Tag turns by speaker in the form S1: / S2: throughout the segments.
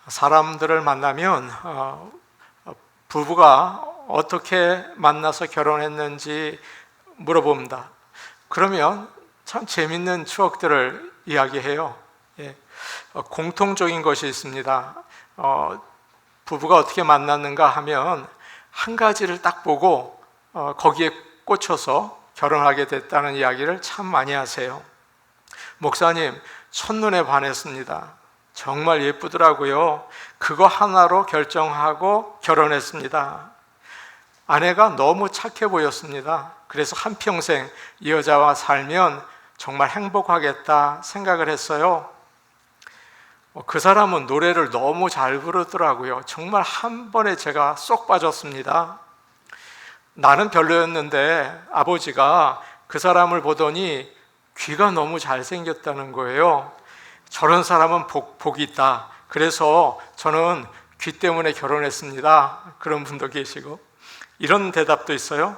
S1: 사람들을 만나면 부부가 어떻게 만나서 결혼했는지 물어봅니다. 그러면 참 재밌는 추억들을 이야기해요. 공통적인 것이 있습니다. 부부가 어떻게 만났는가 하면 한 가지를 딱 보고 거기에 꽂혀서 결혼하게 됐다는 이야기를 참 많이 하세요. 목사님, 첫눈에 반했습니다. 정말 예쁘더라고요. 그거 하나로 결정하고 결혼했습니다. 아내가 너무 착해 보였습니다. 그래서 한평생 이 여자와 살면 정말 행복하겠다 생각을 했어요. 그 사람은 노래를 너무 잘 부르더라고요. 정말 한 번에 제가 쏙 빠졌습니다. 나는 별로였는데 아버지가 그 사람을 보더니 귀가 너무 잘생겼다는 거예요. 저런 사람은 복이 있다. 그래서 저는 귀 때문에 결혼했습니다. 그런 분도 계시고, 이런 대답도 있어요.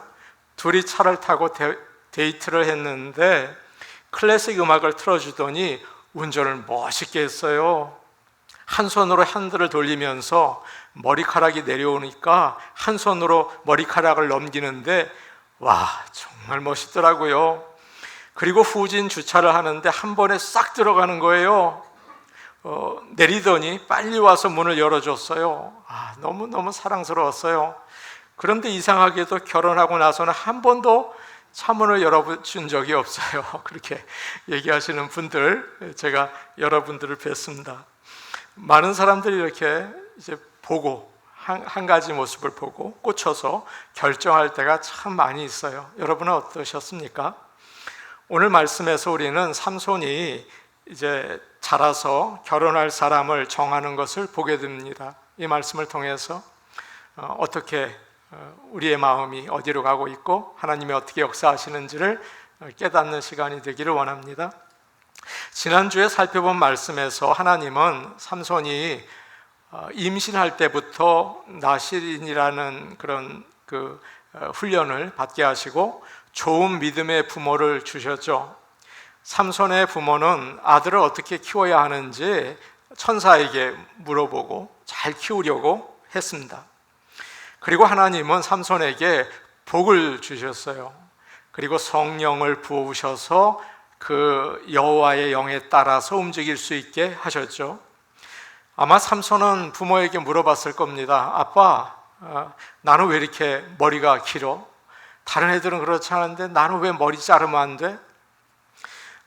S1: 둘이 차를 타고 데이트를 했는데 클래식 음악을 틀어주더니 운전을 멋있게 했어요. 한 손으로 핸들을 돌리면서 머리카락이 내려오니까 한 손으로 머리카락을 넘기는데 와, 정말 멋있더라고요. 그리고 후진 주차를 하는데 한 번에 싹 들어가는 거예요. 내리더니 빨리 와서 문을 열어줬어요. 너무너무 사랑스러웠어요. 그런데 이상하게도 결혼하고 나서는 한 번도 차문을 열어준 적이 없어요. 그렇게 얘기하시는 분들, 제가 여러분들을 뵀습니다. 많은 사람들이 이렇게 이제 보고 한 가지 모습을 보고 꽂혀서 결정할 때가 참 많이 있어요. 여러분은 어떠셨습니까? 오늘 말씀에서 우리는 삼손이 이제 자라서 결혼할 사람을 정하는 것을 보게 됩니다. 이 말씀을 통해서 어떻게 우리의 마음이 어디로 가고 있고 하나님이 어떻게 역사하시는지를 깨닫는 시간이 되기를 원합니다. 지난주에 살펴본 말씀에서 하나님은 삼손이 임신할 때부터 나실인이라는 그런 훈련을 받게 하시고 좋은 믿음의 부모를 주셨죠. 삼손의 부모는 아들을 어떻게 키워야 하는지 천사에게 물어보고 잘 키우려고 했습니다. 그리고 하나님은 삼손에게 복을 주셨어요. 그리고 성령을 부으셔서 그 여호와의 영에 따라서 움직일 수 있게 하셨죠. 아마 삼손은 부모에게 물어봤을 겁니다. 아빠, 나는 왜 이렇게 머리가 길어? 다른 애들은 그렇지 않은데 나는 왜 머리 자르면 안 돼?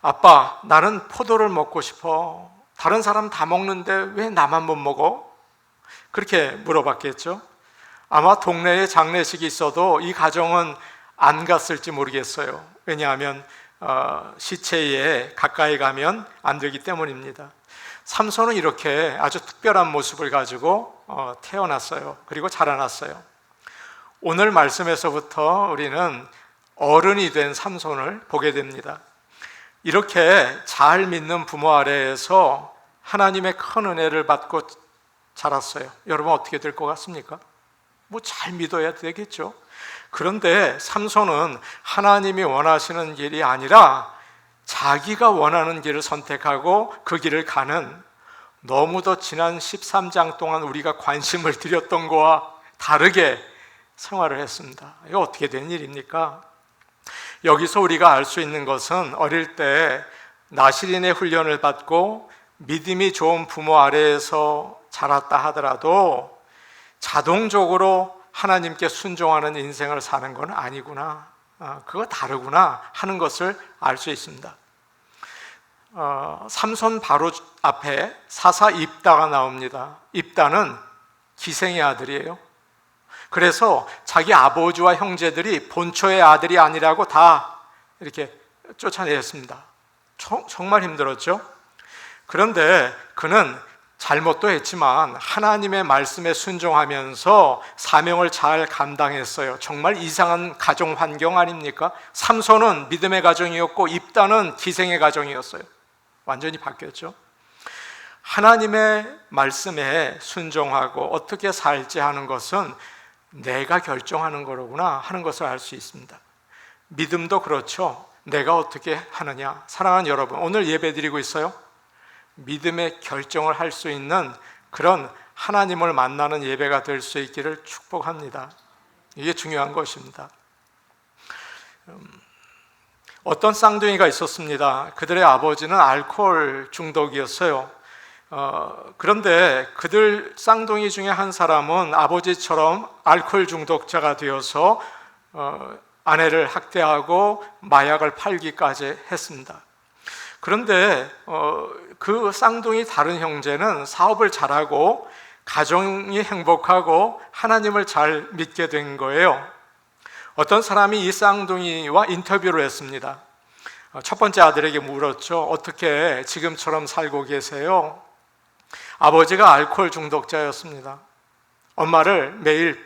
S1: 아빠, 나는 포도를 먹고 싶어. 다른 사람 다 먹는데 왜 나만 못 먹어? 그렇게 물어봤겠죠. 아마 동네에 장례식이 있어도 이 가정은 안 갔을지 모르겠어요. 왜냐하면 시체에 가까이 가면 안 되기 때문입니다. 삼손은 이렇게 아주 특별한 모습을 가지고 태어났어요. 그리고 자라났어요. 오늘 말씀에서부터 우리는 어른이 된 삼손을 보게 됩니다. 이렇게 잘 믿는 부모 아래에서 하나님의 큰 은혜를 받고 자랐어요. 여러분 어떻게 될 것 같습니까? 잘 믿어야 되겠죠. 그런데 삼손은 하나님이 원하시는 길이 아니라 자기가 원하는 길을 선택하고 그 길을 가는, 너무도 지난 13장 동안 우리가 관심을 드렸던 거와 다르게 생활을 했습니다. 이거 어떻게 된 일입니까? 여기서 우리가 알 수 있는 것은 어릴 때 나실인의 훈련을 받고 믿음이 좋은 부모 아래에서 자랐다 하더라도 자동적으로 하나님께 순종하는 인생을 사는 건 아니구나, 그거 다르구나 하는 것을 알 수 있습니다. 삼손 바로 앞에 사사 입다가 나옵니다. 입다는 기생의 아들이에요. 그래서 자기 아버지와 형제들이 본초의 아들이 아니라고 다 이렇게 쫓아내었습니다. 정말 힘들었죠. 그런데 그는 잘못도 했지만 하나님의 말씀에 순종하면서 사명을 잘 감당했어요. 정말 이상한 가정 환경 아닙니까? 삼손은 믿음의 가정이었고 입다는 기생의 가정이었어요. 완전히 바뀌었죠. 하나님의 말씀에 순종하고 어떻게 살지 하는 것은 내가 결정하는 거로구나 하는 것을 알 수 있습니다. 믿음도 그렇죠. 내가 어떻게 하느냐. 사랑하는 여러분, 오늘 예배 드리고 있어요. 믿음의 결정을 할 수 있는 그런 하나님을 만나는 예배가 될 수 있기를 축복합니다. 이게 중요한 것입니다. 어떤 쌍둥이가 있었습니다. 그들의 아버지는 알코올 중독이었어요. 그런데 그들 쌍둥이 중에 한 사람은 아버지처럼 알코올 중독자가 되어서 아내를 학대하고 마약을 팔기까지 했습니다. 그런데 그 쌍둥이 다른 형제는 사업을 잘하고 가정이 행복하고 하나님을 잘 믿게 된 거예요. 어떤 사람이 이 쌍둥이와 인터뷰를 했습니다. 첫 번째 아들에게 물었죠. 어떻게 지금처럼 살고 계세요? 아버지가 알코올 중독자였습니다. 엄마를 매일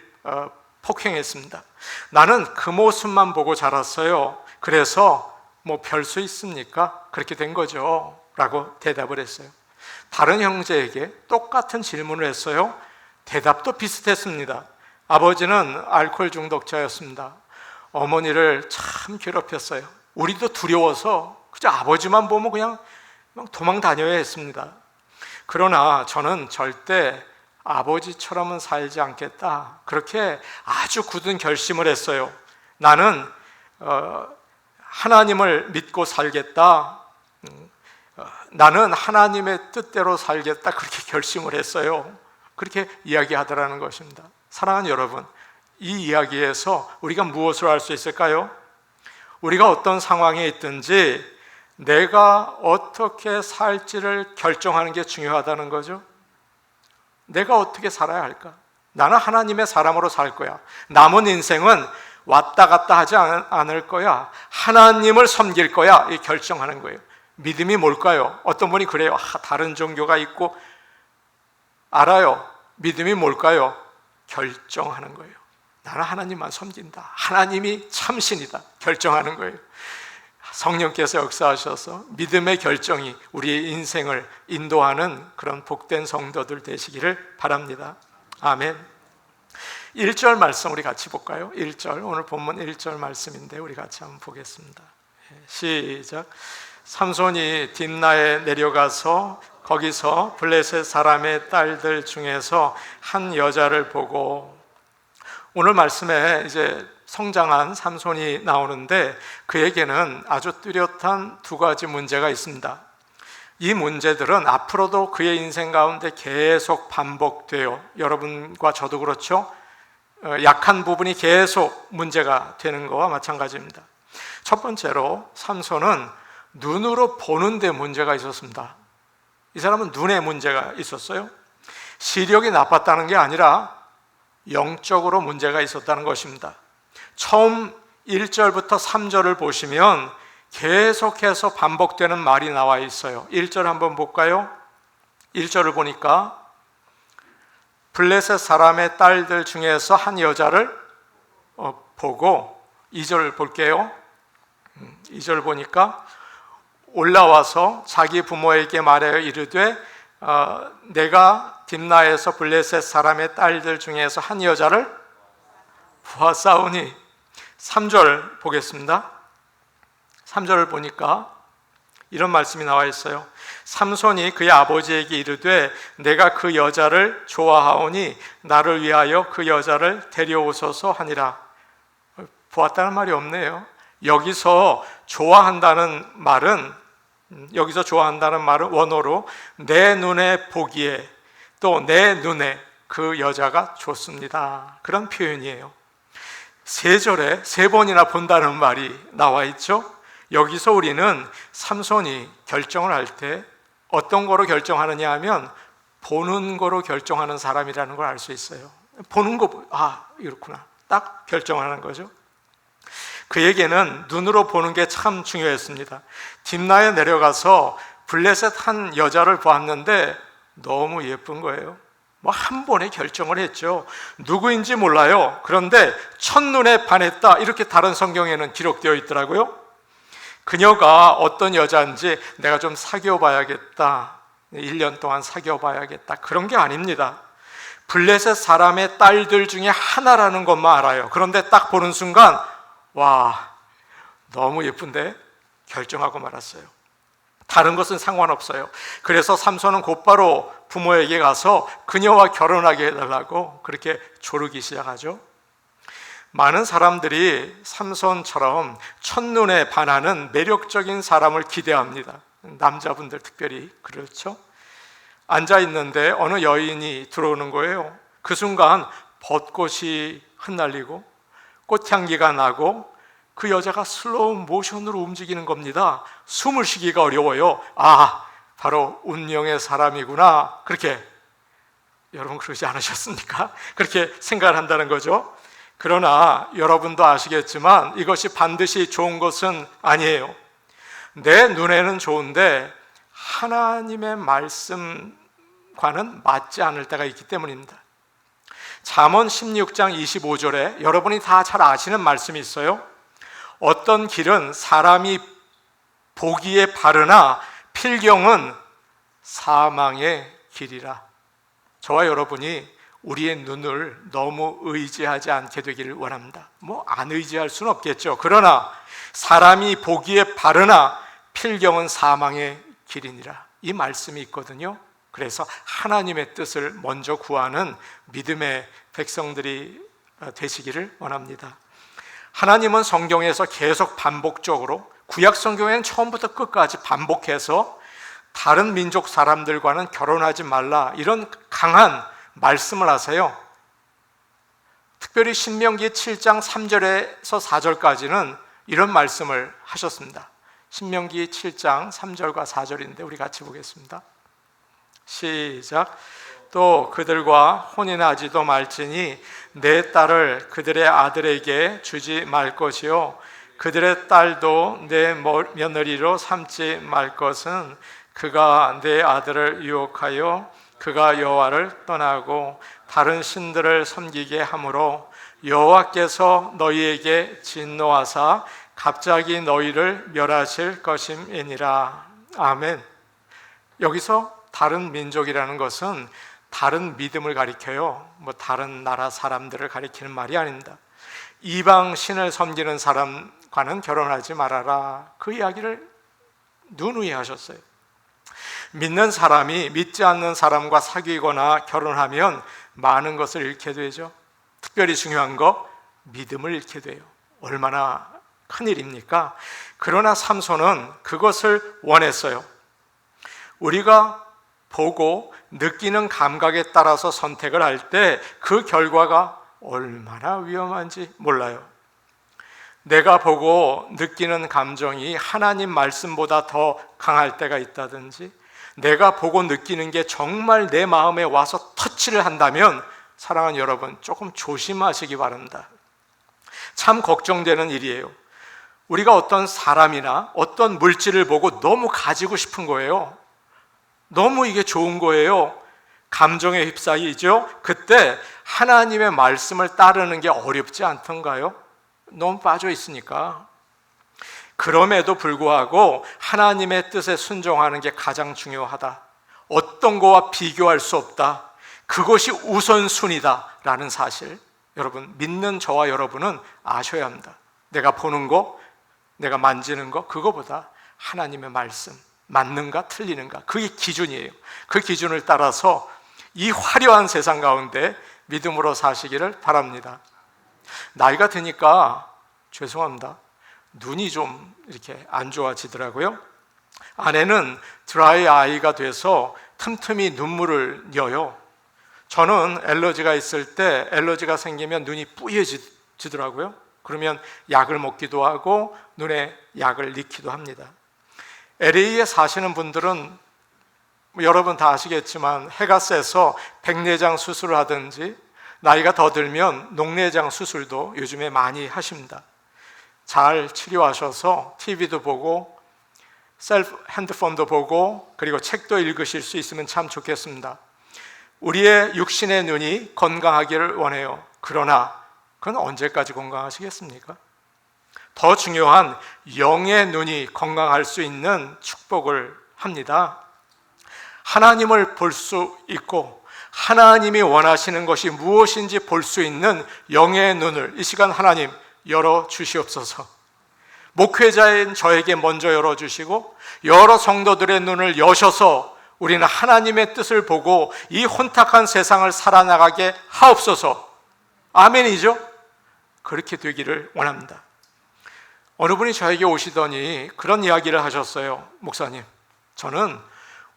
S1: 폭행했습니다. 나는 그 모습만 보고 자랐어요. 그래서 뭐 별 수 있습니까? 그렇게 된 거죠 라고 대답을 했어요. 다른 형제에게 똑같은 질문을 했어요. 대답도 비슷했습니다. 아버지는 알코올 중독자였습니다. 어머니를 참 괴롭혔어요. 우리도 두려워서 그저 아버지만 보면 그냥 도망 다녀야 했습니다. 그러나 저는 절대 아버지처럼은 살지 않겠다. 그렇게 아주 굳은 결심을 했어요. 나는 하나님을 믿고 살겠다. 나는 하나님의 뜻대로 살겠다. 그렇게 결심을 했어요. 그렇게 이야기하더라는 것입니다. 사랑하는 여러분, 이 이야기에서 우리가 무엇을 알 수 있을까요? 우리가 어떤 상황에 있든지 내가 어떻게 살지를 결정하는 게 중요하다는 거죠. 내가 어떻게 살아야 할까? 나는 하나님의 사람으로 살 거야. 남은 인생은 왔다 갔다 하지 않을 거야. 하나님을 섬길 거야. 이 결정하는 거예요. 믿음이 뭘까요? 어떤 분이 그래요. 다른 종교가 있고 알아요. 믿음이 뭘까요? 결정하는 거예요. 나는 하나님만 섬긴다. 하나님이 참신이다. 결정하는 거예요. 성령께서 역사하셔서 믿음의 결정이 우리의 인생을 인도하는 그런 복된 성도들 되시기를 바랍니다. 아멘. 1절 말씀 우리 같이 볼까요? 1절, 오늘 본문 1절 말씀인데 우리 같이 한번 보겠습니다. 시작. 삼손이 딥나에 내려가서 거기서 블레셋 사람의 딸들 중에서 한 여자를 보고, 오늘 말씀에 이제 성장한 삼손이 나오는데 그에게는 아주 뚜렷한 두 가지 문제가 있습니다. 이 문제들은 앞으로도 그의 인생 가운데 계속 반복돼요. 여러분과 저도 그렇죠? 약한 부분이 계속 문제가 되는 거와 마찬가지입니다. 첫 번째로 삼손은 눈으로 보는 데 문제가 있었습니다. 이 사람은 눈에 문제가 있었어요. 시력이 나빴다는 게 아니라 영적으로 문제가 있었다는 것입니다. 처음 1절부터 3절을 보시면 계속해서 반복되는 말이 나와 있어요. 1절 한번 볼까요? 1절을 보니까 블레셋 사람의 딸들 중에서 한 여자를 보고, 2절 볼게요. 2절 보니까 올라와서 자기 부모에게 말하여 이르되 내가 딥나에서 블레셋 사람의 딸들 중에서 한 여자를 보았사오니. 3절 보겠습니다. 3절을 보니까 이런 말씀이 나와 있어요. 삼손이 그의 아버지에게 이르되 내가 그 여자를 좋아하오니 나를 위하여 그 여자를 데려오소서 하니라. 보았다는 말이 없네요. 여기서 좋아한다는 말은 원어로 내 눈에 보기에, 또 내 눈에 그 여자가 좋습니다. 그런 표현이에요. 3절에 3번이나 본다는 말이 나와 있죠. 여기서 우리는 삼손이 결정을 할 때 어떤 거로 결정하느냐 하면 보는 거로 결정하는 사람이라는 걸 알 수 있어요. 보는 거, 이렇구나. 딱 결정하는 거죠. 그에게는 눈으로 보는 게 참 중요했습니다. 딥나에 내려가서 블레셋 한 여자를 보았는데 너무 예쁜 거예요. 한 번에 결정을 했죠. 누구인지 몰라요. 그런데 첫눈에 반했다. 이렇게 다른 성경에는 기록되어 있더라고요. 그녀가 어떤 여자인지 내가 좀 사귀어봐야겠다. 1년 동안 사귀어봐야겠다. 그런 게 아닙니다. 블레셋 사람의 딸들 중에 하나라는 것만 알아요. 그런데 딱 보는 순간 와, 너무 예쁜데 결정하고 말았어요. 다른 것은 상관없어요. 그래서 삼손은 곧바로 부모에게 가서 그녀와 결혼하게 해달라고 그렇게 조르기 시작하죠. 많은 사람들이 삼손처럼 첫눈에 반하는 매력적인 사람을 기대합니다. 남자분들 특별히 그렇죠. 앉아 있는데 어느 여인이 들어오는 거예요. 그 순간 벚꽃이 흩날리고 꽃향기가 나고 그 여자가 슬로우 모션으로 움직이는 겁니다. 숨을 쉬기가 어려워요. 아, 바로 운명의 사람이구나. 그렇게, 여러분 그러지 않으셨습니까? 그렇게 생각을 한다는 거죠. 그러나 여러분도 아시겠지만 이것이 반드시 좋은 것은 아니에요. 내 눈에는 좋은데 하나님의 말씀과는 맞지 않을 때가 있기 때문입니다. 잠언 16장 25절에 여러분이 다 잘 아시는 말씀이 있어요. 어떤 길은 사람이 보기에 바르나 필경은 사망의 길이라. 저와 여러분이 우리의 눈을 너무 의지하지 않게 되기를 원합니다. 안 의지할 수는 없겠죠. 그러나 사람이 보기에 바르나 필경은 사망의 길이니라. 이 말씀이 있거든요. 그래서 하나님의 뜻을 먼저 구하는 믿음의 백성들이 되시기를 원합니다. 하나님은 성경에서 계속 반복적으로, 구약 성경에는 처음부터 끝까지 반복해서 다른 민족 사람들과는 결혼하지 말라, 이런 강한 말씀을 하세요. 특별히 신명기 7장 3절에서 4절까지는 이런 말씀을 하셨습니다. 신명기 7장 3절과 4절인데 우리 같이 보겠습니다. 시작. 또 그들과 혼인하지도 말지니 내 딸을 그들의 아들에게 주지 말 것이요 그들의 딸도 내 며느리로 삼지 말 것은 그가 내 아들을 유혹하여 그가 여호와를 떠나고 다른 신들을 섬기게 하므로 여호와께서 너희에게 진노하사 갑자기 너희를 멸하실 것임이니라. 아멘. 여기서 다른 민족이라는 것은 다른 믿음을 가리켜요. 다른 나라 사람들을 가리키는 말이 아닙니다. 이방 신을 섬기는 사람과는 결혼하지 말아라. 그 이야기를 누누이 하셨어요. 믿는 사람이 믿지 않는 사람과 사귀거나 결혼하면 많은 것을 잃게 되죠. 특별히 중요한 거, 믿음을 잃게 돼요. 얼마나 큰일입니까? 그러나 삼손은 그것을 원했어요. 우리가 보고 느끼는 감각에 따라서 선택을 할 때 그 결과가 얼마나 위험한지 몰라요. 내가 보고 느끼는 감정이 하나님 말씀보다 더 강할 때가 있다든지, 내가 보고 느끼는 게 정말 내 마음에 와서 터치를 한다면 사랑하는 여러분, 조금 조심하시기 바랍니다. 참 걱정되는 일이에요. 우리가 어떤 사람이나 어떤 물질을 보고 너무 가지고 싶은 거예요. 너무 이게 좋은 거예요. 감정에 휩싸이죠. 그때 하나님의 말씀을 따르는 게 어렵지 않던가요? 너무 빠져 있으니까. 그럼에도 불구하고 하나님의 뜻에 순종하는 게 가장 중요하다. 어떤 거와 비교할 수 없다. 그것이 우선순위다 라는 사실, 여러분, 믿는 저와 여러분은 아셔야 합니다. 내가 보는 거, 내가 만지는 거, 그거보다 하나님의 말씀, 맞는가 틀리는가, 그게 기준이에요. 그 기준을 따라서 이 화려한 세상 가운데 믿음으로 사시기를 바랍니다. 나이가 드니까 죄송합니다, 눈이 좀 이렇게 안 좋아지더라고요. 아내는 드라이 아이가 돼서 틈틈이 눈물을 녀요. 저는 알러지가 있을 때 알러지가 생기면 눈이 뿌얘지더라고요. 그러면 약을 먹기도 하고 눈에 약을 넣기도 합니다. LA에 사시는 분들은 여러분 다 아시겠지만 해가 세서 백내장 수술을 하든지 나이가 더 들면 녹내장 수술도 요즘에 많이 하십니다. 잘 치료하셔서 TV도 보고 핸드폰도 보고 그리고 책도 읽으실 수 있으면 참 좋겠습니다. 우리의 육신의 눈이 건강하기를 원해요. 그러나 그건 언제까지 건강하시겠습니까? 더 중요한 영의 눈이 건강할 수 있는 축복을 합니다. 하나님을 볼 수 있고 하나님이 원하시는 것이 무엇인지 볼 수 있는 영의 눈을 이 시간 하나님 열어 주시옵소서. 목회자인 저에게 먼저 열어주시고 여러 성도들의 눈을 여셔서 우리는 하나님의 뜻을 보고 이 혼탁한 세상을 살아나가게 하옵소서. 아멘이죠? 그렇게 되기를 원합니다. 어느 분이 저에게 오시더니 그런 이야기를 하셨어요. 목사님, 저는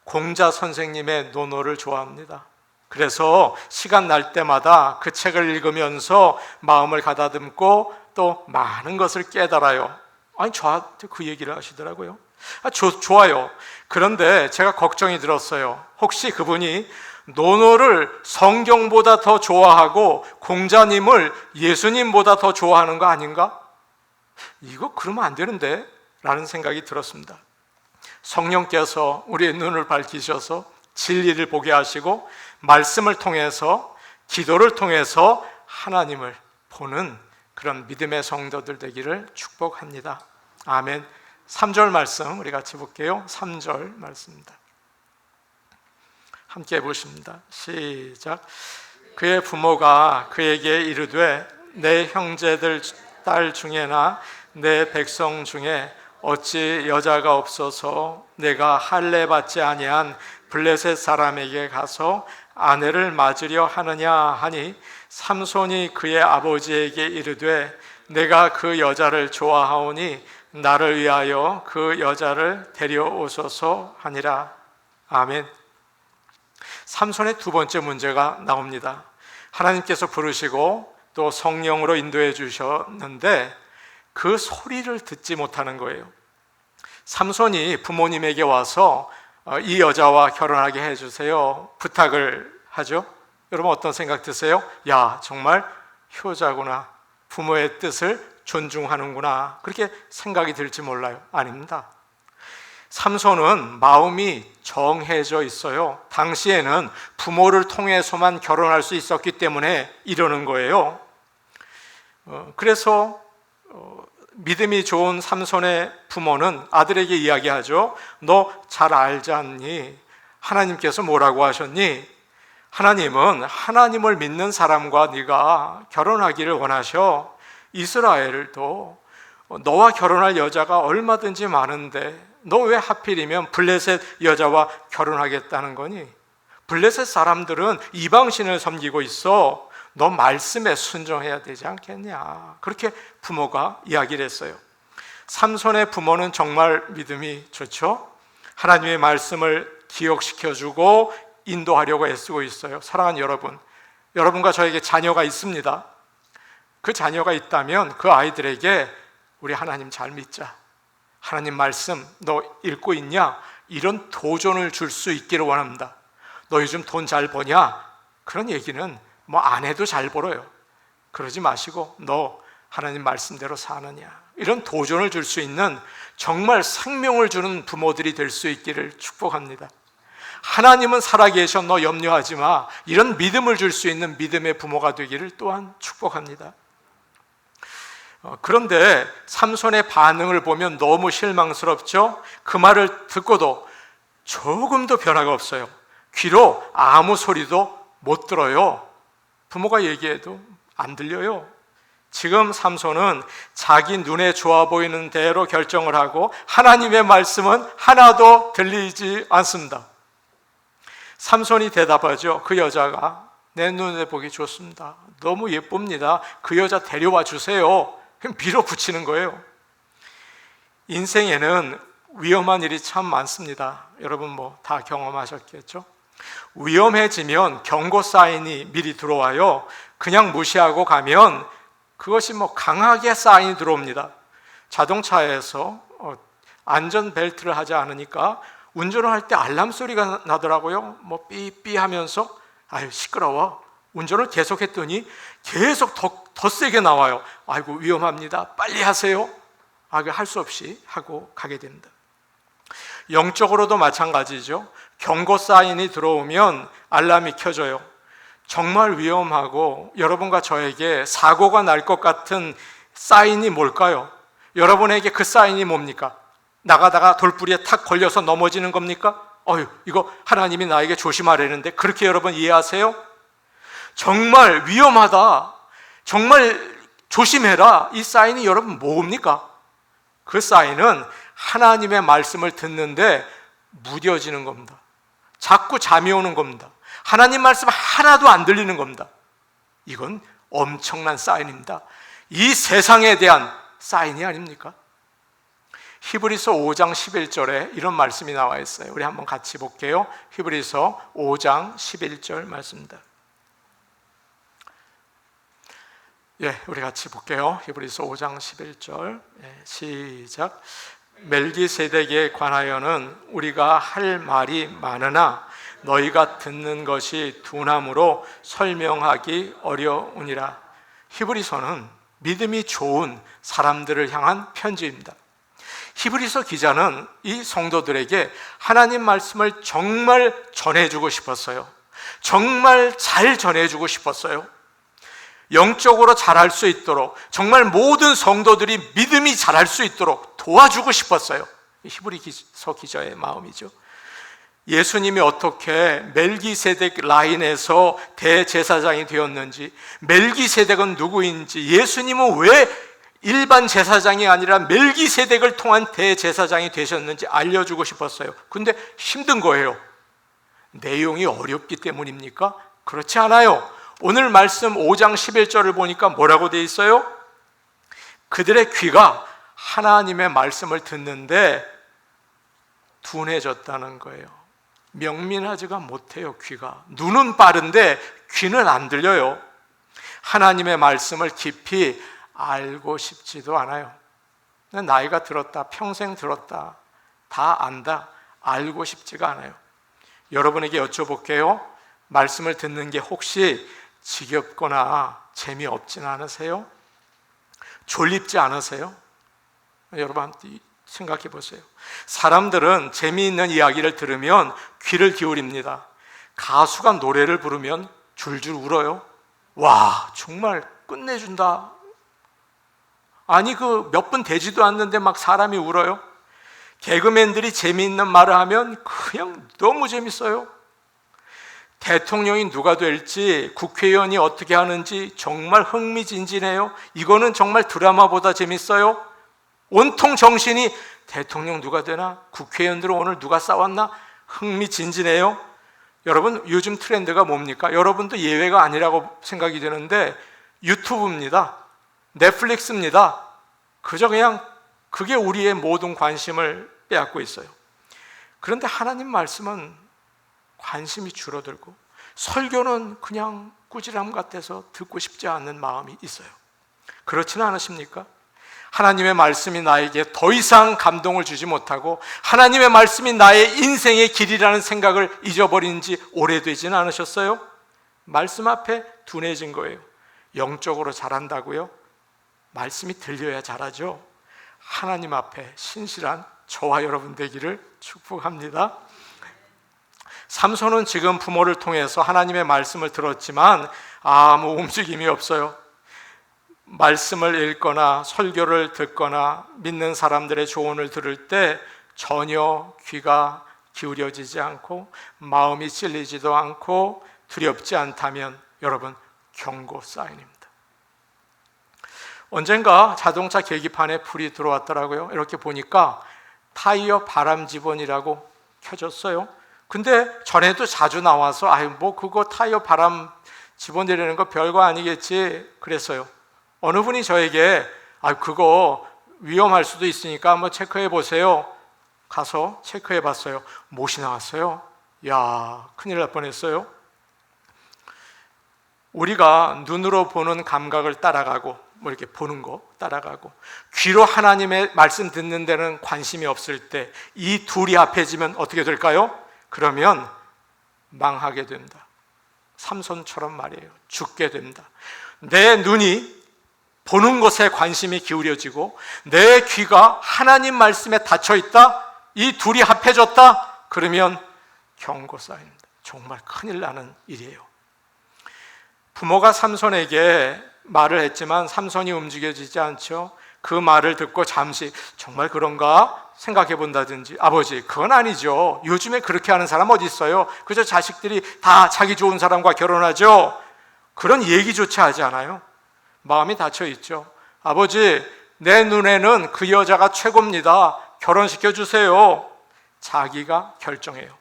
S1: 공자 선생님의 논어를 좋아합니다. 그래서 시간 날 때마다 그 책을 읽으면서 마음을 가다듬고 또 많은 것을 깨달아요. 아니, 저한테 그 얘기를 하시더라고요. 좋아요. 그런데 제가 걱정이 들었어요. 혹시 그분이 논어를 성경보다 더 좋아하고 공자님을 예수님보다 더 좋아하는 거 아닌가? 이거 그러면 안 되는데 라는 생각이 들었습니다. 성령께서 우리의 눈을 밝히셔서 진리를 보게 하시고 말씀을 통해서 기도를 통해서 하나님을 보는 그런 믿음의 성도들 되기를 축복합니다. 아멘. 3절 말씀 우리 같이 볼게요. 3절 말씀입니다. 함께 보십니다. 시작. 그의 부모가 그에게 이르되 내 형제들 딸 중에나 내 백성 중에 어찌 여자가 없어서 내가 할례 받지 아니한 블레셋 사람에게 가서 아내를 맞으려 하느냐 하니 삼손이 그의 아버지에게 이르되 내가 그 여자를 좋아하오니 나를 위하여 그 여자를 데려오소서 하니라. 아멘. 삼손의 두 번째 문제가 나옵니다. 하나님께서 부르시고 또 성령으로 인도해 주셨는데 그 소리를 듣지 못하는 거예요. 삼손이 부모님에게 와서 이 여자와 결혼하게 해주세요 부탁을 하죠. 여러분 어떤 생각 드세요? 야, 정말 효자구나, 부모의 뜻을 존중하는구나, 그렇게 생각이 들지 몰라요. 아닙니다. 삼손은 마음이 정해져 있어요. 당시에는 부모를 통해서만 결혼할 수 있었기 때문에 이러는 거예요. 그래서 믿음이 좋은 삼손의 부모는 아들에게 이야기하죠. 너 잘 알지 않니? 하나님께서 뭐라고 하셨니? 하나님은 하나님을 믿는 사람과 네가 결혼하기를 원하셔. 이스라엘도 너와 결혼할 여자가 얼마든지 많은데 너 왜 하필이면 블레셋 여자와 결혼하겠다는 거니? 블레셋 사람들은 이방신을 섬기고 있어. 너 말씀에 순종해야 되지 않겠냐? 그렇게 부모가 이야기를 했어요. 삼손의 부모는 정말 믿음이 좋죠. 하나님의 말씀을 기억시켜주고 인도하려고 애쓰고 있어요. 사랑하는 여러분, 여러분과 저에게 자녀가 있습니다. 그 자녀가 있다면 그 아이들에게 우리 하나님 잘 믿자, 하나님 말씀 너 읽고 있냐? 이런 도전을 줄 수 있기를 원합니다. 너 요즘 돈 잘 버냐? 그런 얘기는 뭐 안 해도 잘 벌어요. 그러지 마시고 너 하나님 말씀대로 사느냐? 이런 도전을 줄 수 있는 정말 생명을 주는 부모들이 될 수 있기를 축복합니다. 하나님은 살아계셔, 너 염려하지 마, 이런 믿음을 줄 수 있는 믿음의 부모가 되기를 또한 축복합니다. 그런데 삼손의 반응을 보면 너무 실망스럽죠. 그 말을 듣고도 조금도 변화가 없어요. 귀로 아무 소리도 못 들어요. 부모가 얘기해도 안 들려요. 지금 삼손은 자기 눈에 좋아 보이는 대로 결정을 하고 하나님의 말씀은 하나도 들리지 않습니다. 삼손이 대답하죠. 그 여자가 내 눈에 보기 좋습니다. 너무 예쁩니다. 그 여자 데려와 주세요. 그냥 밀어붙이는 거예요. 인생에는 위험한 일이 참 많습니다. 여러분 뭐 다 경험하셨겠죠? 위험해지면 경고 사인이 미리 들어와요. 그냥 무시하고 가면 그것이 뭐 강하게 사인이 들어옵니다. 자동차에서 안전벨트를 하지 않으니까 운전을 할 때 알람 소리가 나더라고요. 뭐 삐삐 하면서 아유 시끄러워. 운전을 계속했더니 계속 더 세게 나와요. 아이고 위험합니다. 빨리 하세요. 할 수 없이 하고 가게 됩니다. 영적으로도 마찬가지죠. 경고 사인이 들어오면 알람이 켜져요. 정말 위험하고 여러분과 저에게 사고가 날 것 같은 사인이 뭘까요? 여러분에게 그 사인이 뭡니까? 나가다가 돌부리에 탁 걸려서 넘어지는 겁니까? 이거 하나님이 나에게 조심하라는데, 그렇게 여러분 이해하세요? 정말 위험하다, 정말 조심해라, 이 사인이 여러분 뭡니까? 그 사인은 하나님의 말씀을 듣는데 무뎌지는 겁니다. 자꾸 잠이 오는 겁니다. 하나님 말씀 하나도 안 들리는 겁니다. 이건 엄청난 사인입니다. 이 세상에 대한 사인이 아닙니까? 히브리서 5장 11절에 이런 말씀이 나와 있어요. 우리 한번 같이 볼게요. 히브리서 5장 11절 말씀입니다. 우리 같이 볼게요. 히브리서 5장 11절 시작. 멜기세덱에 관하여는 우리가 할 말이 많으나 너희가 듣는 것이 둔함으로 설명하기 어려우니라. 히브리서는 믿음이 좋은 사람들을 향한 편지입니다. 히브리서 기자는 이 성도들에게 하나님 말씀을 정말 전해주고 싶었어요. 정말 잘 전해주고 싶었어요. 영적으로 자랄 수 있도록, 정말 모든 성도들이 믿음이 자랄 수 있도록 도와주고 싶었어요. 히브리서 기자의 마음이죠. 예수님이 어떻게 멜기세덱 라인에서 대제사장이 되었는지, 멜기세덱은 누구인지, 예수님은 왜 일반 제사장이 아니라 멜기세덱을 통한 대제사장이 되셨는지 알려주고 싶었어요. 근데 힘든 거예요. 내용이 어렵기 때문입니까? 그렇지 않아요. 오늘 말씀 5장 11절을 보니까 뭐라고 돼 있어요? 그들의 귀가 하나님의 말씀을 듣는데 둔해졌다는 거예요. 명민하지가 못해요. 귀가. 눈은 빠른데 귀는 안 들려요. 하나님의 말씀을 깊이 알고 싶지도 않아요. 나이가 들었다, 평생 들었다, 다 안다, 알고 싶지가 않아요. 여러분에게 여쭤볼게요. 말씀을 듣는 게 혹시 지겹거나 재미없진 않으세요? 졸립지 않으세요? 여러분 한번 생각해 보세요. 사람들은 재미있는 이야기를 들으면 귀를 기울입니다. 가수가 노래를 부르면 줄줄 울어요. 와, 정말 끝내준다. 아니, 그 몇 분 되지도 않는데 막 사람이 울어요. 개그맨들이 재미있는 말을 하면 그냥 너무 재밌어요. 대통령이 누가 될지, 국회의원이 어떻게 하는지 정말 흥미진진해요. 이거는 정말 드라마보다 재밌어요. 온통 정신이 대통령 누가 되나? 국회의원들은 오늘 누가 싸웠나? 흥미진진해요. 여러분, 요즘 트렌드가 뭡니까? 여러분도 예외가 아니라고 생각이 드는데 유튜브입니다. 넷플릭스입니다. 그저 그냥 그게 우리의 모든 관심을 빼앗고 있어요. 그런데 하나님 말씀은 관심이 줄어들고 설교는 그냥 꾸지람 같아서 듣고 싶지 않는 마음이 있어요. 그렇지는 않으십니까? 하나님의 말씀이 나에게 더 이상 감동을 주지 못하고 하나님의 말씀이 나의 인생의 길이라는 생각을 잊어버린 지 오래되지는 않으셨어요? 말씀 앞에 둔해진 거예요. 영적으로 자란다고요? 말씀이 들려야 자라죠. 하나님 앞에 신실한 저와 여러분 되기를 축복합니다. 삼손은 지금 부모를 통해서 하나님의 말씀을 들었지만 아무 움직임이 없어요. 말씀을 읽거나 설교를 듣거나 믿는 사람들의 조언을 들을 때 전혀 귀가 기울여지지 않고 마음이 찔리지도 않고 두렵지 않다면 여러분, 경고 사인입니다. 언젠가 자동차 계기판에 불이 들어왔더라고요. 이렇게 보니까 타이어 바람 지번이라고 켜졌어요. 근데 전에도 자주 나와서 뭐 그거 타이어 바람 집어내려는 거 별거 아니겠지 그랬어요. 어느 분이 저에게 그거 위험할 수도 있으니까 한번 체크해 보세요. 가서 체크해 봤어요. 못이 나왔어요. 야, 큰일 날 뻔했어요. 우리가 눈으로 보는 감각을 따라가고 뭐 이렇게 보는 거 따라가고 귀로 하나님의 말씀 듣는 데는 관심이 없을 때 이 둘이 합해지면 어떻게 될까요? 그러면 망하게 된다. 삼손처럼 말이에요. 죽게 된다. 내 눈이 보는 것에 관심이 기울여지고 내 귀가 하나님 말씀에 닫혀 있다. 이 둘이 합해졌다. 그러면 경고사입니다. 정말 큰일 나는 일이에요. 부모가 삼손에게 말을 했지만 삼손이 움직여지지 않죠. 그 말을 듣고 잠시 정말 그런가 생각해 본다든지, 아버지 그건 아니죠. 요즘에 그렇게 하는 사람 어디 있어요? 그저 자식들이 다 자기 좋은 사람과 결혼하죠. 그런 얘기조차 하지 않아요. 마음이 닫혀 있죠. 아버지 내 눈에는 그 여자가 최고입니다. 결혼시켜 주세요. 자기가 결정해요.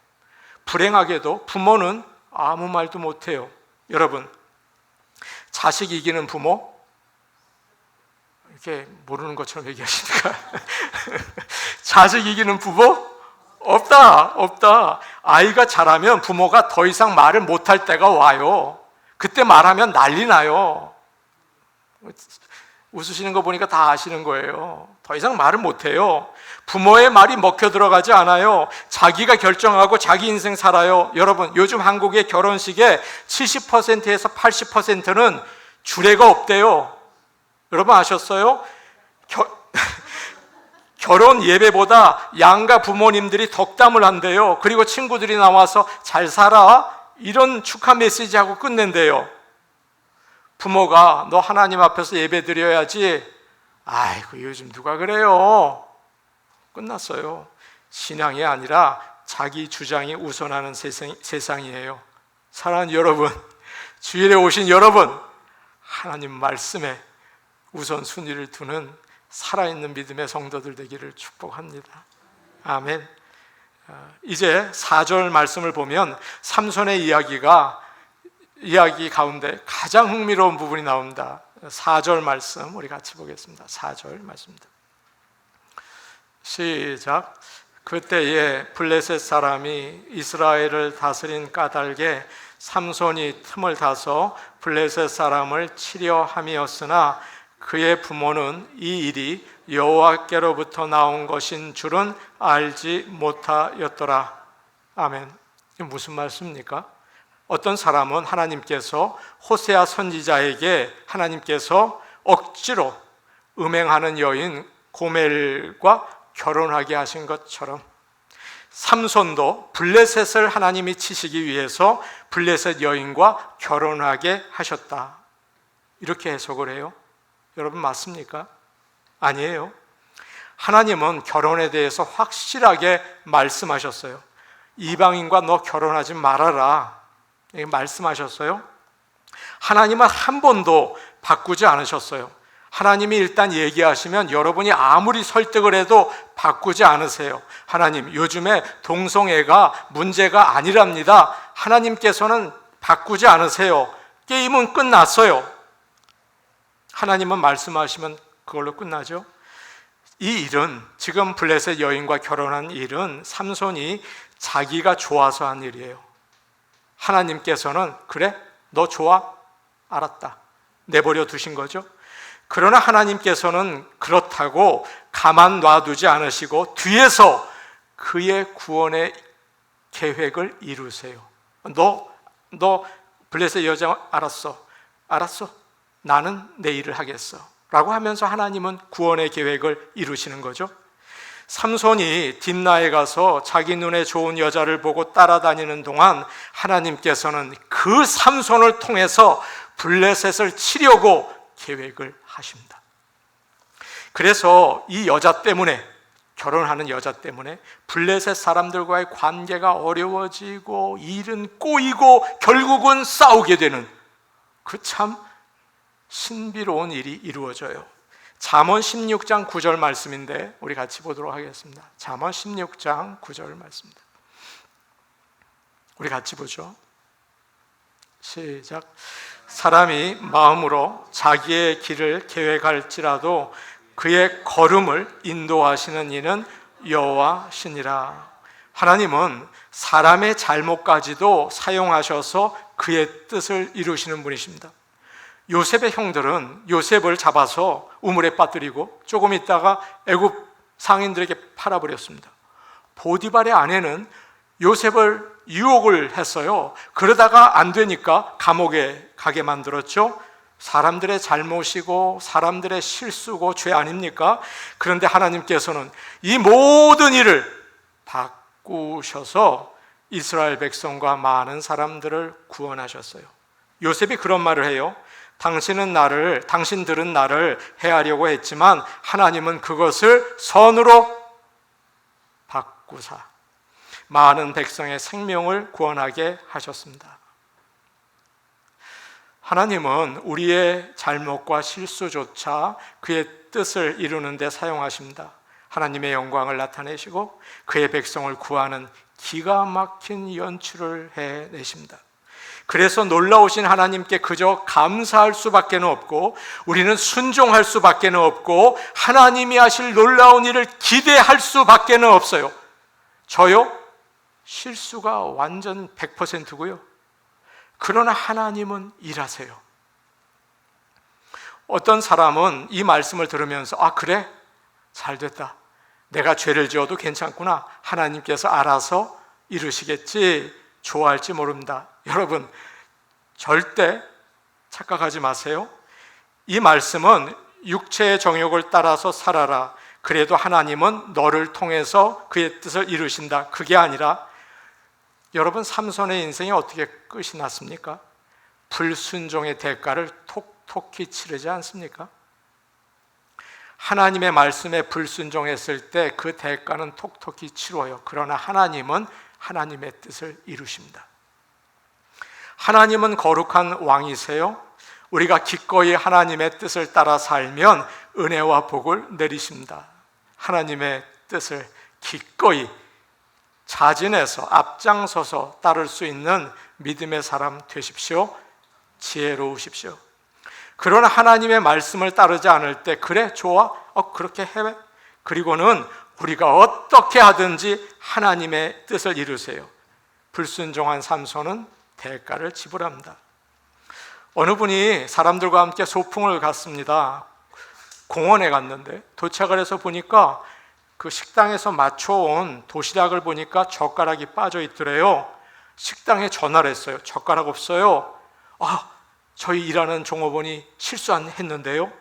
S1: 불행하게도 부모는 아무 말도 못해요. 여러분, 자식 이기는 부모? 이렇게 모르는 것처럼 얘기하시니까 자식 이기는 부모? 없다. 아이가 자라면 부모가 더 이상 말을 못할 때가 와요. 그때 말하면 난리 나요. 웃으시는 거 보니까 다 아시는 거예요. 더 이상 말을 못해요. 부모의 말이 먹혀 들어가지 않아요. 자기가 결정하고 자기 인생 살아요. 여러분, 요즘 한국의 결혼식의 70%에서 80%는 주례가 없대요. 여러분 아셨어요? 결혼 예배보다 양가 부모님들이 덕담을 한대요. 그리고 친구들이 나와서 잘 살아, 이런 축하 메시지 하고 끝낸대요. 부모가 너 하나님 앞에서 예배 드려야지. 아이고, 요즘 누가 그래요? 끝났어요. 신앙이 아니라 자기 주장이 우선하는 세상이에요. 사랑하는 여러분, 주일에 오신 여러분, 하나님 말씀에 우선순위를 두는 살아있는 믿음의 성도들 되기를 축복합니다. 아멘. 이제 4절 말씀을 보면 삼손의 이야기 가운데 가장 흥미로운 부분이 나옵니다. 4절 말씀 우리 같이 보겠습니다. 4절 말씀입니다. 시작. 그때에 블레셋 사람이 이스라엘을 다스린 까닭에 삼손이 틈을 타서 블레셋 사람을 치려 함이었으나 그의 부모는 이 일이 여호와께로부터 나온 것인 줄은 알지 못하였더라. 아멘. 이게 무슨 말씀입니까? 어떤 사람은 하나님께서 호세아 선지자에게 하나님께서 억지로 음행하는 여인 고멜과 결혼하게 하신 것처럼 삼손도 블레셋을 하나님이 치시기 위해서 블레셋 여인과 결혼하게 하셨다. 이렇게 해석을 해요. 여러분 맞습니까? 아니에요. 하나님은 결혼에 대해서 확실하게 말씀하셨어요. 이방인과 너 결혼하지 말아라. 말씀하셨어요. 하나님은 한 번도 바꾸지 않으셨어요. 하나님이 일단 얘기하시면 여러분이 아무리 설득을 해도 바꾸지 않으세요. 하나님, 요즘에 동성애가 문제가 아니랍니다. 하나님께서는 바꾸지 않으세요. 게임은 끝났어요. 하나님은 말씀하시면 그걸로 끝나죠. 이 일은, 지금 블레셋 여인과 결혼한 일은 삼손이 자기가 좋아서 한 일이에요. 하나님께서는 그래? 너 좋아? 알았다. 내버려 두신 거죠. 그러나 하나님께서는 그렇다고 가만 놔두지 않으시고 뒤에서 그의 구원의 계획을 이루세요. 너 블레셋 여자 알았어. 나는 내 일을 하겠어. 라고 하면서 하나님은 구원의 계획을 이루시는 거죠. 삼손이 딥나에 가서 자기 눈에 좋은 여자를 보고 따라다니는 동안 하나님께서는 그 삼손을 통해서 블레셋을 치려고 계획을 하십니다. 그래서 이 여자 때문에, 결혼하는 여자 때문에 블레셋 사람들과의 관계가 어려워지고 일은 꼬이고 결국은 싸우게 되는 그 참 신비로운 일이 이루어져요. 잠언 16장 9절 말씀인데 우리 같이 보도록 하겠습니다. 잠언 16장 9절 말씀입니다. 우리 같이 보죠. 시작. 사람이 마음으로 자기의 길을 계획할지라도 그의 걸음을 인도하시는 이는 여호와시니라. 하나님은 사람의 잘못까지도 사용하셔서 그의 뜻을 이루시는 분이십니다. 요셉의 형들은 요셉을 잡아서 우물에 빠뜨리고 조금 있다가 애굽 상인들에게 팔아버렸습니다. 보디발의 아내는 요셉을 유혹을 했어요. 그러다가 안 되니까 감옥에 가게 만들었죠. 사람들의 잘못이고 사람들의 실수고 죄 아닙니까? 그런데 하나님께서는 이 모든 일을 바꾸셔서 이스라엘 백성과 많은 사람들을 구원하셨어요. 요셉이 그런 말을 해요. 당신들은 나를 해하려고 했지만 하나님은 그것을 선으로 바꾸사 많은 백성의 생명을 구원하게 하셨습니다. 하나님은 우리의 잘못과 실수조차 그의 뜻을 이루는 데 사용하십니다. 하나님의 영광을 나타내시고 그의 백성을 구하는 기가 막힌 연출을 해내십니다. 그래서 놀라우신 하나님께 그저 감사할 수밖에 없고 우리는 순종할 수밖에 없고 하나님이 하실 놀라운 일을 기대할 수밖에 없어요. 저요? 실수가 완전 100%고요. 그러나 하나님은 일하세요. 어떤 사람은 이 말씀을 들으면서 그래? 잘됐다. 내가 죄를 지어도 괜찮구나. 하나님께서 알아서 이루시겠지. 좋아할지 모릅니다. 여러분, 절대 착각하지 마세요. 이 말씀은 육체의 정욕을 따라서 살아라. 그래도 하나님은 너를 통해서 그의 뜻을 이루신다. 그게 아니라 여러분, 삼손의 인생이 어떻게 끝이 났습니까? 불순종의 대가를 톡톡히 치르지 않습니까? 하나님의 말씀에 불순종했을 때 그 대가는 톡톡히 치러요. 그러나 하나님은 하나님의 뜻을 이루십니다. 하나님은 거룩한 왕이세요. 우리가 기꺼이 하나님의 뜻을 따라 살면 은혜와 복을 내리십니다. 하나님의 뜻을 기꺼이 자진해서 앞장서서 따를 수 있는 믿음의 사람 되십시오. 지혜로우십시오. 그러나 하나님의 말씀을 따르지 않을 때 그래 좋아 그렇게 해. 그리고는 우리가 어떻게 하든지 하나님의 뜻을 이루세요. 불순종한 삼손은 대가를 지불합니다. 어느 분이 사람들과 함께 소풍을 갔습니다. 공원에 갔는데 도착을 해서 보니까 그 식당에서 맞춰온 도시락을 보니까 젓가락이 빠져 있더래요. 식당에 전화를 했어요. 젓가락 없어요. 저희 일하는 종업원이 실수했는데요.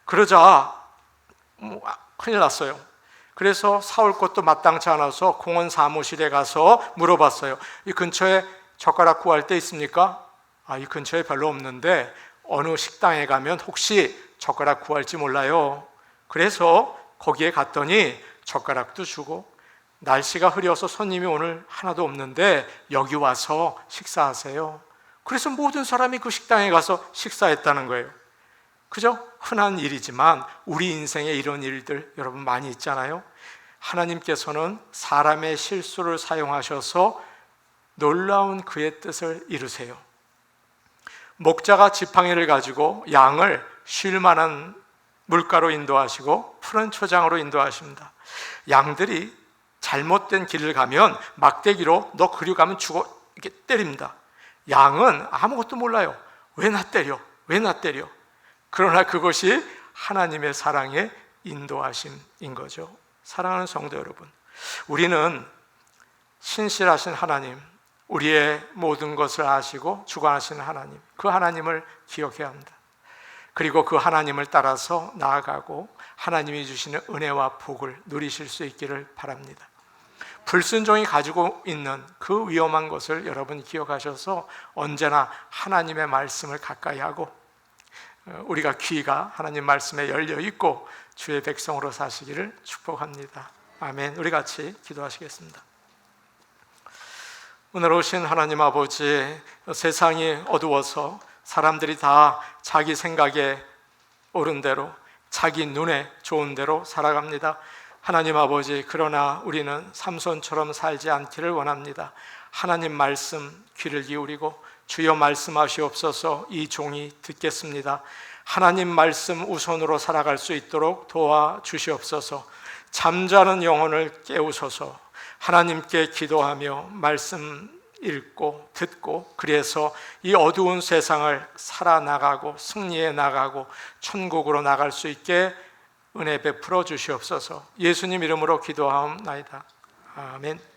S1: 그러자 큰일 났어요. 그래서 사올 것도 마땅치 않아서 공원 사무실에 가서 물어봤어요. 이 근처에 젓가락 구할 데 있습니까? 이 근처에 별로 없는데 어느 식당에 가면 혹시 젓가락 구할지 몰라요. 그래서 거기에 갔더니 젓가락도 주고 날씨가 흐려서 손님이 오늘 하나도 없는데 여기 와서 식사하세요. 그래서 모든 사람이 그 식당에 가서 식사했다는 거예요. 그죠? 흔한 일이지만 우리 인생에 이런 일들 여러분 많이 있잖아요. 하나님께서는 사람의 실수를 사용하셔서 놀라운 그의 뜻을 이루세요. 목자가 지팡이를 가지고 양을 쉴 만한 물가로 인도하시고 푸른 초장으로 인도하십니다. 양들이 잘못된 길을 가면 막대기로 너 그리 가면 죽어 이렇게 때립니다. 양은 아무것도 몰라요. 왜 나 때려? 왜 나 때려? 그러나 그것이 하나님의 사랑의 인도하심인 거죠. 사랑하는 성도 여러분, 우리는 신실하신 하나님, 우리의 모든 것을 아시고 주관하시는 하나님, 그 하나님을 기억해야 합니다. 그리고 그 하나님을 따라서 나아가고 하나님이 주시는 은혜와 복을 누리실 수 있기를 바랍니다. 불순종이 가지고 있는 그 위험한 것을 여러분 기억하셔서 언제나 하나님의 말씀을 가까이 하고 우리가 귀가 하나님 말씀에 열려 있고 주의 백성으로 사시기를 축복합니다. 아멘. 우리 같이 기도하시겠습니다. 오늘 오신 하나님 아버지, 세상이 어두워서 사람들이 다 자기 생각에 옳은 대로 자기 눈에 좋은 대로 살아갑니다. 하나님 아버지, 그러나 우리는 삼손처럼 살지 않기를 원합니다. 하나님 말씀 귀를 기울이고 주여 말씀하시옵소서, 이 종이 듣겠습니다. 하나님 말씀 우선으로 살아갈 수 있도록 도와주시옵소서. 잠자는 영혼을 깨우소서. 하나님께 기도하며 말씀 읽고 듣고 그래서 이 어두운 세상을 살아나가고 승리해 나가고 천국으로 나갈 수 있게 은혜 베풀어 주시옵소서. 예수님 이름으로 기도하옵나이다. 아멘.